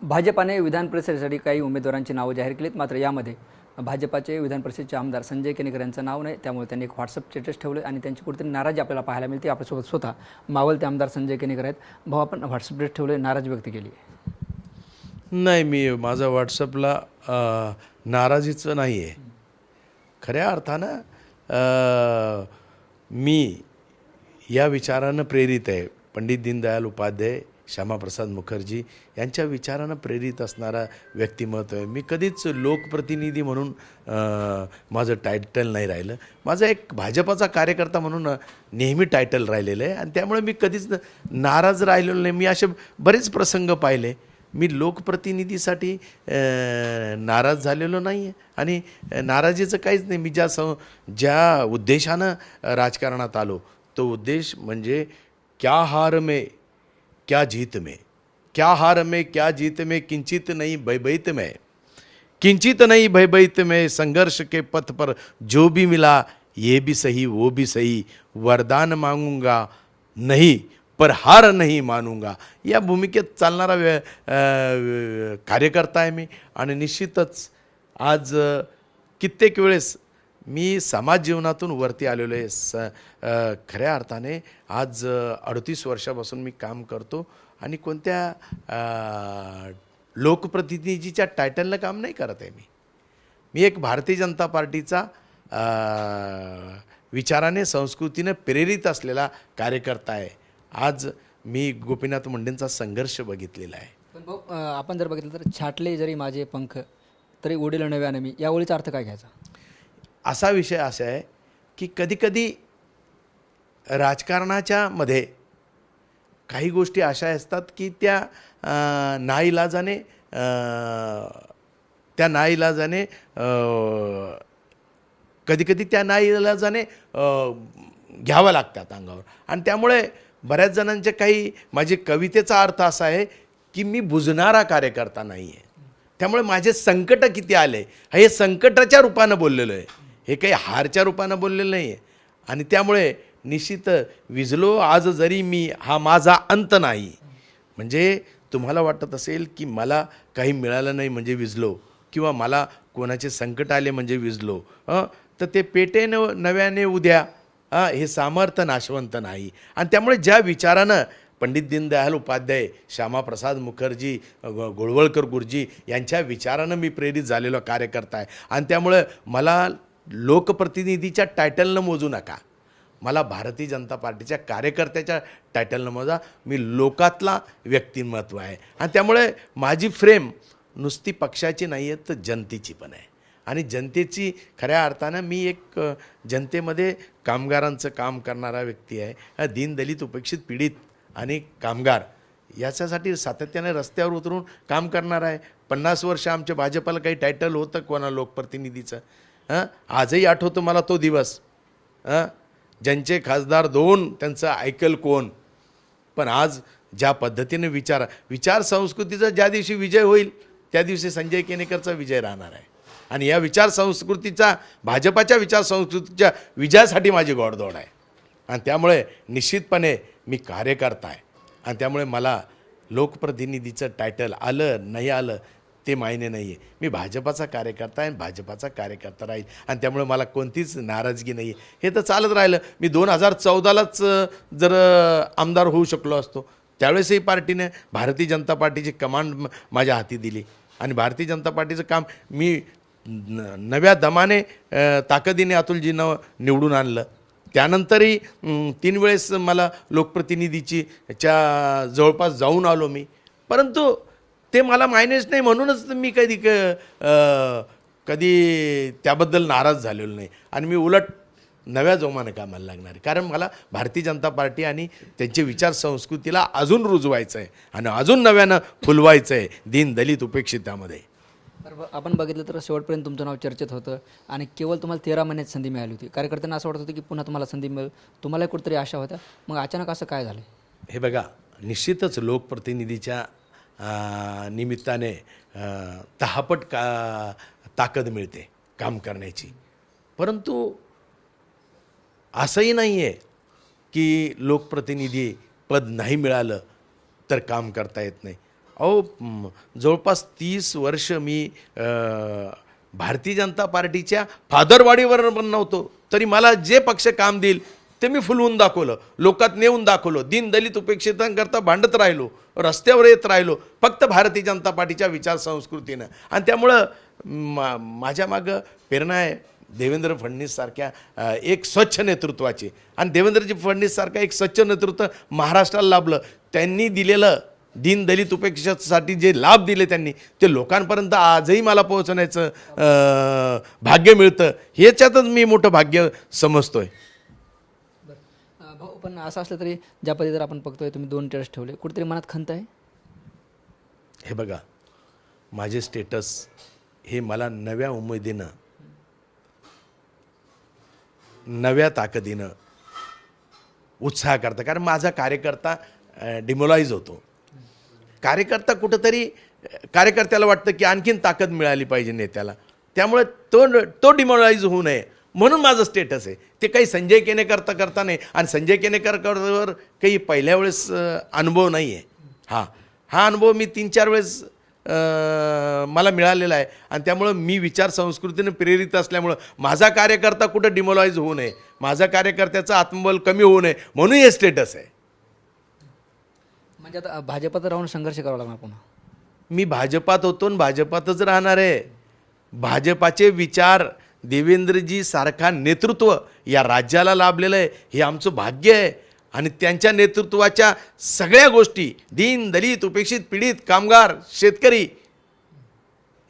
भाजपाने विधान परिषदेसाठी काही उमेदवारांची नावं जाहीर केलीत, मात्र यामध्ये भाजपाचे विधान परिषदेचे आमदार संजय केनेकर यांचं नाव नाही. त्यामुळे त्यांनी एक व्हॉट्सअप स्टेटस ठेवलं आणि त्यांची कुठेतरी नाराजी आपल्याला पाहायला मिळते. आपल्यासोबत स्वतः मावळते आमदार संजय केनेकर आहेत. भाऊ, आपण व्हॉट्सअप स्टेटस ठेवले, नाराजी व्यक्त केली आहे. नाही, मी माझा व्हॉट्सअपला नाराजीचं नाही आहे. खऱ्या अर्थानं मी या विचारानं प्रेरित आहे. पंडित दीनदयाल उपाध्याय, श्यामाप्रसाद मुखर्जी यांच्या विचारानं प्रेरित असणारा व्यक्तिमत्व आहे. मी कधीच लोकप्रतिनिधी म्हणून माझं टायटल नाही राहिलं. माझा एक भाजपाचा कार्यकर्ता म्हणून नेहमी टायटल राहिलेलं आहे आणि त्यामुळे मी कधीच नाराज राहिलेलो नाही. मी असे बरेच प्रसंग पाहिले. मी लोकप्रतिनिधीसाठी नाराज झालेलो नाही आहे आणि नाराजीचं काहीच नाही. मी ज्या उद्देशानं राजकारणात आलो तो उद्देश म्हणजे क्या हार में क्या जीत में, क्या हार में क्या जीत में, किंचित नहीं भयभीत में, किंचित नहीं भयभीत में, संघर्ष के पथ पर जो भी मिला ये भी सही वो भी सही, वरदान मांगूंगा नहीं पर हार नहीं मानूंगा. या भूमिकेत चालणारा कार्यकर्ता आहे मी. आणि निश्चितच आज कित्येक वेळेस मी समाज जीवनातून वरती आलेलो आहे. खऱ्या अर्थाने आज 38 वर्षापासून मी काम करतो आणि कोणत्या लोकप्रतिनिधीच्या टायटलनं काम नाही करत आहे. मी एक भारतीय जनता पार्टीचा विचाराने संस्कृतीने प्रेरित असलेला कार्यकर्ता आहे. आज मी गोपीनाथ मुंडेंचा संघर्ष बघितलेला आहे. पण भाऊ, आपण जर बघितलं तर छाटले जरी माझे पंख तरी उडेल नव्याने मी, या ओळीचा अर्थ काय घ्यायचा? असा विषय असा आहे की कधीकधी राजकारणाच्या मध्ये काही गोष्टी अशा असतात की त्या नाईलाजाने कधीकधी त्या नाईलाजाने घ्यावं लागतात अंगावर. आणि त्यामुळे बऱ्याच जणांचे काही माझी कवितेचा अर्थ असा आहे की मी बुजणारा कार्यकर्ता नाही आहे. त्यामुळे माझे संकट किती आले हे संकटाच्या रूपानं बोललेलं आहे, हे काही हारच्या रूपानं बोललेलं नाही आहे. आणि त्यामुळे निश्चित विजलो आज जरी मी, हा माझा अंत नाही. म्हणजे तुम्हाला वाटत असेल की मला काही मिळालं नाही म्हणजे विजलो, किंवा मला कोणाचे संकट आले म्हणजे विजलो, तर ते पेटे नव्याने उद्या, हे सामर्थ्य नाशवंत नाही. आणि त्यामुळे ज्या विचारानं पंडित दीनदयाल उपाध्याय, श्यामाप्रसाद मुखर्जी, गोळवळकर गुरुजी यांच्या विचारानं मी प्रेरित झालेलो कार्यकर्ता आहे. आणि त्यामुळे मला लोकप्रतिनिधीच्या टायटलनं मोजू नका, मला भारतीय जनता पार्टीच्या कार्यकर्त्याच्या टायटलनं मोजा. मी लोकातला व्यक्तिमत्व आहे. आणि त्यामुळे माझी फ्रेम नुसती पक्षाची नाही आहे तर जनतेची पण आहे. आणि जनतेची खऱ्या अर्थानं मी एक जनतेमध्ये कामगारांचं काम करणारा व्यक्ती आहे. दीनदलित, उपेक्षित, पीडित आणि कामगार याच्यासाठी सातत्याने रस्त्यावर उतरून काम करणार आहे. 50 वर्ष आमच्या भाजपाला काही टायटल होतं कोणा लोकप्रतिनिधीचं? आजही आठवतं मला तो दिवस. ज्यांचे खासदार 2 त्यांचं ऐकल कोण? पण आज ज्या पद्धतीने विचार संस्कृतीचा ज्या दिवशी विजय होईल त्या दिवशी संजय केनेकरचा विजय राहणार आहे. आणि या विचार संस्कृतीचा, भाजपाच्या विचार संस्कृतीच्या विजयासाठी माझी घोडदौड आहे. आणि त्यामुळे निश्चितपणे मी कार्यकर्ता आहे. आणि त्यामुळे मला लोकप्रतिनिधीचं टायटल आलं नाही आलं ते मायने नाही आहे. मी भाजपाचा कार्यकर्ता आहे, भाजपाचा कार्यकर्ता राहील. आणि त्यामुळे मला कोणतीच नाराजगी नाही आहे. हे तर चालत राहिलं. मी 2014लाच जर आमदार होऊ शकलो असतो, त्यावेळेसही पार्टीने भारतीय जनता पार्टीची कमांड माझ्या हाती दिली आणि भारतीय जनता पार्टीचं काम मी नव्या दमाने, ताकदीने अतुलजीनं निवडून आणलं. त्यानंतरही 3 वेळेस मला लोकप्रतिनिधीची जवळपास जाऊन आलो मी. परंतु ते मला मायनेच नाही, म्हणूनच मी कधी त्याबद्दल नाराज झालेलो नाही. आणि मी उलट नव्या जोमानं कामाला लागणार आहे. कारण मला भारतीय जनता पार्टी आणि त्यांचे विचार संस्कृतीला अजून रुजवायचं आहे आणि अजून नव्यानं फुलवायचं आहे दीन दलित उपेक्षितामध्ये. तर आपण बघितलं तर शेवटपर्यंत तुमचं नाव चर्चेत होतं आणि केवळ तुम्हाला 13 महिन्यात संधी मिळाली होती. कार्यकर्त्यांना असं वाटत होतं की पुन्हा तुम्हाला संधी मिळेल, तुम्हालाही कुठेतरी आशा होत्या. मग अचानक असं काय झालं? हे बघा, निश्चितच लोकप्रतिनिधीच्या निमित्ताने तहापट ताकद मिळते काम करण्याची. परंतु असंही नाही आहे की लोकप्रतिनिधी पद नाही मिळालं तर काम करता येत नाही. अहो जवळपास 30 वर्ष मी भारतीय जनता पार्टीच्या फादरवाडीवर पण नव्हतो, तरी मला जे पक्ष काम देईल ते मी फुलवून दाखवलं, लोकात नेऊन दाखवलं, दीनदलित उपेक्षितांकरता भांडत राहिलो, रस्त्यावर येत राहिलो, फक्त भारतीय जनता पार्टीच्या विचार संस्कृतीनं. आणि त्यामुळं माझ्या मागं प्रेरणा आहे देवेंद्र फडणवीससारख्या एक स्वच्छ नेतृत्वाची. आणि देवेंद्रजी फडणवीससारखं एक स्वच्छ नेतृत्व महाराष्ट्राला लाभलं. त्यांनी दिलेलं दीनदलित उपेक्षासाठी जे लाभ दिले त्यांनी, ते लोकांपर्यंत आजही मला पोहोचण्याचं भाग्य मिळतं. ह्याच्यातच मी मोठं भाग्य समजतोय. भाऊ, पण असं असलं तरी ज्या पद्धतीने आपण बघतोय तुम्ही 2 स्टेटस ठेवले, कुठेतरी मनात खंत आहे? हे बघा, माझे स्टेटस हे मला नव्या उमेदीनं, नव्या ताकदीनं उत्साह करतं. कारण माझा कार्यकर्ता डिमोलाइज होतो. कार्यकर्ता कुठंतरी कार्यकर्त्याला वाटतं की आणखीन ताकद मिळाली पाहिजे नेत्याला, त्यामुळे तो डिमोलाइज होऊ नये म्हणून माझं स्टेटस आहे. ते काही संजय केनेकर करता नाही. आणि संजय केनेकरवर काही पहिल्या वेळेस अनुभव नाही आहे. हा अनुभव मी 3-4 वेळेस मला मिळालेला आहे. आणि त्यामुळं मी विचार संस्कृतीने प्रेरित असल्यामुळं माझा कार्यकर्ता कुठं डिमोलाइज होऊ नये, माझा कार्यकर्त्याचं आत्मबल कमी होऊ नये म्हणून हे स्टेटस आहे. म्हणजे आता भाजपात राहून संघर्ष करावा लागणार पुन्हा? मी भाजपात होतो आणि भाजपातच राहणार आहे. भाजपाचे विचार, देवेंद्रजी सारखा नेतृत्व या राज्याला लाभलेलं आहे, हे आमचं भाग्य आहे. आणि त्यांच्या नेतृत्वाच्या सगळ्या गोष्टी दीन दलित उपेक्षित पीडित कामगार शेतकरी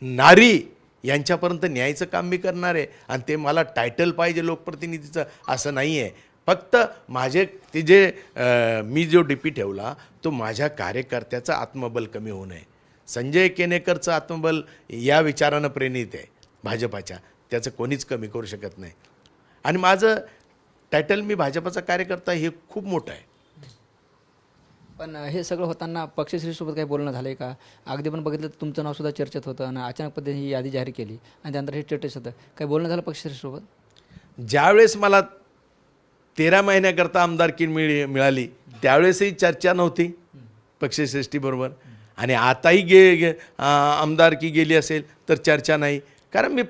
नारी यांच्यापर्यंत न्यायचं काम मी करणार आहे. आणि ते मला टायटल पाहिजे लोकप्रतिनिधीचं असं नाही आहे. फक्त माझे ते जे मी जो डीपी ठेवला तो माझ्या कार्यकर्त्याचं आत्मबल कमी होऊ नये. संजय केनेकरचं आत्मबल या विचारानं प्रेरित आहे भाजपाच्या, त्याचं कोणीच कमी करू शकत नाही. आणि माझं टायटल मी भाजपाचा कार्यकर्ता हे खूप मोठं आहे. पण हे सगळं होताना पक्षश्रीसोबत काही बोलणं झालं आहे का? अगदी पण बघितलं तर तुमचं नावसुद्धा चर्चेत होतं आणि अचानक पद्धतीने ही यादी जाहीर केली आणि त्यानंतर हे स्टेटस होतं. काही बोलणं झालं पक्षश्रीसोबत? ज्यावेळेस मला 13 महिन्याकरता आमदारकी मिळाली त्यावेळेसही चर्चा नव्हती पक्षश्रेष्ठीबरोबर. आणि आताही आमदारकी गेली असेल तर चर्चा नाही. कारण मी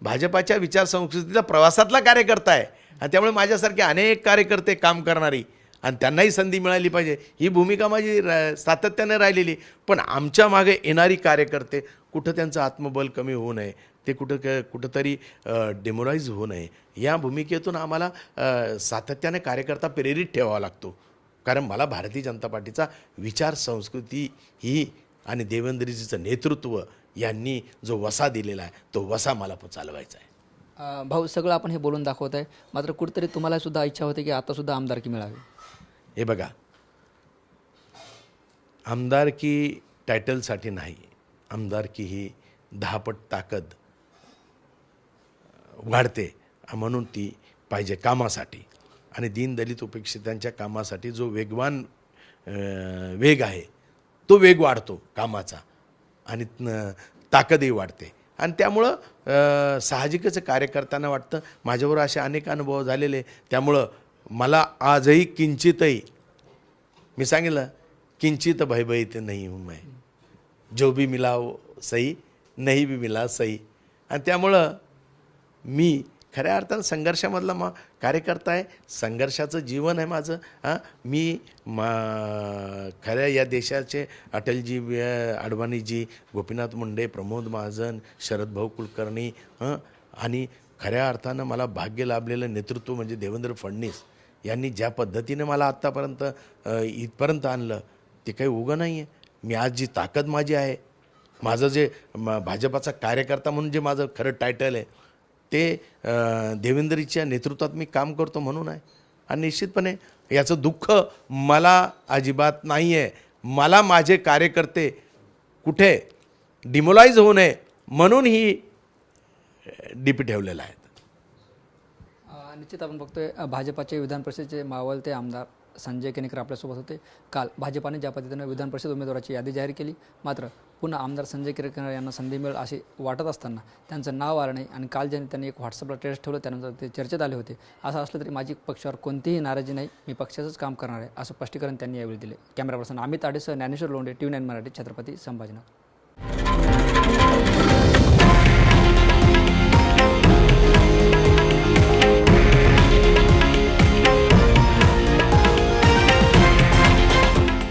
भाजपाच्या विचार संस्कृतीचा प्रवासातला कार्यकर्ता आहे. आणि त्यामुळे माझ्यासारखे अनेक कार्यकर्ते काम करणारी आणि त्यांनाही संधी मिळाली पाहिजे ही भूमिका माझी सातत्याने राहिलेली. पण आमच्या मागे येणारी कार्यकर्ते कुठं त्यांचं आत्मबल कमी होऊ नये, ते कुठंतरी डिमोलाइज होऊ नये, या भूमिकेतून आम्हाला सातत्याने कार्यकर्ता प्रेरित ठेवावा लागतो. कारण मला भारतीय जनता पार्टीचा विचार संस्कृती ही आणि देवेंद्रजीचं नेतृत्व यांनी जो वसा दिलेला आहे तो वसा मला चालवायचा आहे. भाऊ, सगळं आपण हे बोलून दाखवत आहे, मात्र कुठेतरी तुम्हाला सुद्धा इच्छा होते की आतासुद्धा आमदारकी मिळावी? हे बघा, आमदारकी टायटलसाठी नाही, आमदारकी ही 10 पट ताकद वाढते म्हणून ती पाहिजे कामासाठी. आणि दीनदलित उपेक्षितांच्या कामासाठी जो वेगवान वेग आहे तो वेग वाढतो कामाचा आणि ताकदही वाढते. आणि त्यामुळं साहजिकच कार्यकर्त्यांना वाटतं. माझ्याबरोबर असे अनेक अनुभव झालेले, त्यामुळं मला आजही किंचितही, मी सांगितलं किंचित भयभीत नाही हूँ मैं, जो भी मिला वो सही, नहीं भी मिला सही. आणि त्यामुळं मी खऱ्या अर्थानं संघर्षामधला कार्यकर्ता आहे. संघर्षाचं जीवन आहे माझं. मी खऱ्या या देशाचे अटलजी, अडवाणीजी, गोपीनाथ मुंडे, प्रमोद महाजन, शरदभाऊ कुलकर्णी आणि खऱ्या अर्थानं मला भाग्य लाभलेलं नेतृत्व म्हणजे देवेंद्र फडणवीस यांनी ज्या पद्धतीने मला आत्तापर्यंत इथपर्यंत आणलं ते काही उगं नाही आहे. मी आज जी ताकद माझी आहे, माझं जे भाजपाचा कार्यकर्ता म्हणून जे माझं खरं टायटल आहे ते देवेंद्रजीच्या नेतृत्वात मी काम करतो म्हणून आहे. आणि निश्चितपणे याचं दुःख मला अजिबात नाही आहे. मला माझे कार्यकर्ते कुठे डिमोलाइज होऊ नये म्हणून ही डीपी ठेवलेलं आहे. निश्चित आपण बघतोय भाजपाचे विधान परिषदेचे मावळते आमदार संजय केनेकर आपल्यासोबत होते. काल भाजपाने ज्या पद्धतीनं विधान परिषद उमेदवाराची यादी जाहीर केली, मात्र पुन्हा आमदार संजय केनेकर यांना संधी मिळेल असे वाटत असताना त्यांचं नाव आलं नाही आणि काल ज्यांनी त्यांनी एक व्हॉट्सअपला स्टेटस ठेवलं त्यानंतर ते चर्चेत आले होते. असं असलं तरी माझी पक्षावर कोणतीही नाराजी नाही, मी पक्षाचंच काम करणार आहे असं स्पष्टीकरण त्यांनी यावेळी दिले. कॅमेरा पर्सन अमित आडेसह ज्ञानेश्वर लोंढे, TV9 मराठी, छत्रपती संभाजीनगर.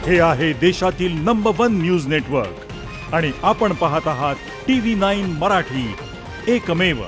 हे आहे देशातील नंबर 1 न्यूज नेटवर्क आणि आपण पाहत आहात TV9 मराठी, एकमेव.